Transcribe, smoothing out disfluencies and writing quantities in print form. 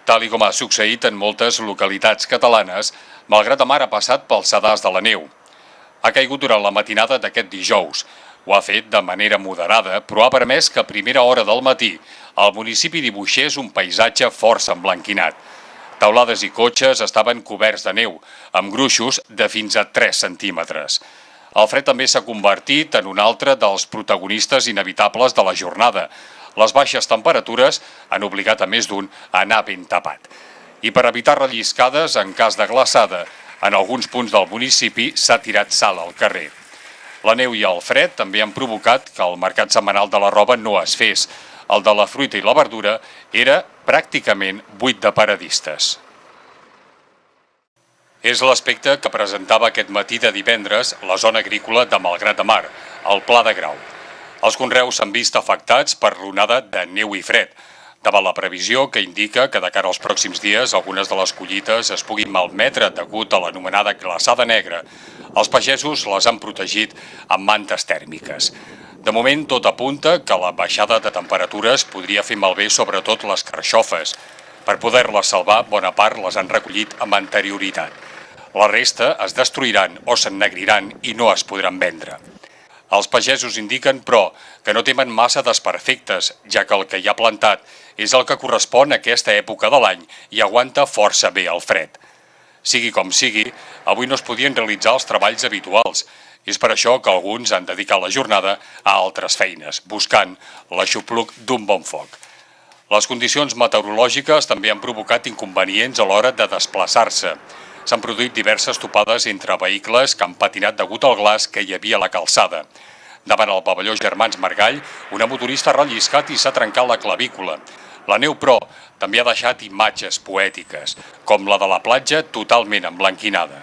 Tal i com ha succeït en moltes localitats catalanes, Malgrat de Mar ha passat pels sedars de la neu. Ha caigut durant la matinada d'aquest dijous. Ho ha fet de manera moderada, però ha permès que a primera hora del matí el municipi dibuixés un paisatge força emblanquinat. Taulades i cotxes estaven coberts de neu, amb gruixos de fins a 3 centímetres. El fred també s'ha convertit en un altre dels protagonistes inevitables de la jornada. Les baixes temperatures han obligat a més d'un a anar ben tapat. I per evitar relliscades en cas de glaçada, en alguns punts del municipi s'ha tirat sal al carrer. La neu i el fred també han provocat que el mercat setmanal de la roba no es fes. El de la fruita i la verdura era pràcticament buit de paradistes. És l'aspecte que presentava aquest matí de divendres la zona agrícola de Malgrat de Mar, el Pla de Grau. Els conreus s'han vist afectats per l'onada de neu i fred, davant la previsió que indica que de cara als pròxims dies algunes de les collites es puguin malmetre degut a l'anomenada glaçada negra. Els pagesos les han protegit amb mantes tèrmiques. De moment, tot apunta que la baixada de temperatures podria fer malbé sobretot les carxofes. Per poder-les salvar, bona part les han recollit amb anterioritat. La resta es destruiran o s'ennegriran i no es podran vendre. Els pagesos indiquen, però, que no temen massa desperfectes, ja que el que hi ha plantat és el que correspon a aquesta època de l'any i aguanta força bé el fred. Sigui com sigui, avui no es podien realitzar els treballs habituals. És per això que alguns han dedicat la jornada a altres feines, buscant l'aixopluc d'un bon foc. Les condicions meteorològiques també han provocat inconvenients a l'hora de desplaçar-se. S'han produït diverses topades entre vehicles que han patinat degut al glaç que hi havia a la calçada. Davant el pavelló Germans Margall, una motorista ha relliscat i s'ha trencat la clavícula. La neu, però, també ha deixat imatges poètiques, com la de la platja totalment emblanquinada.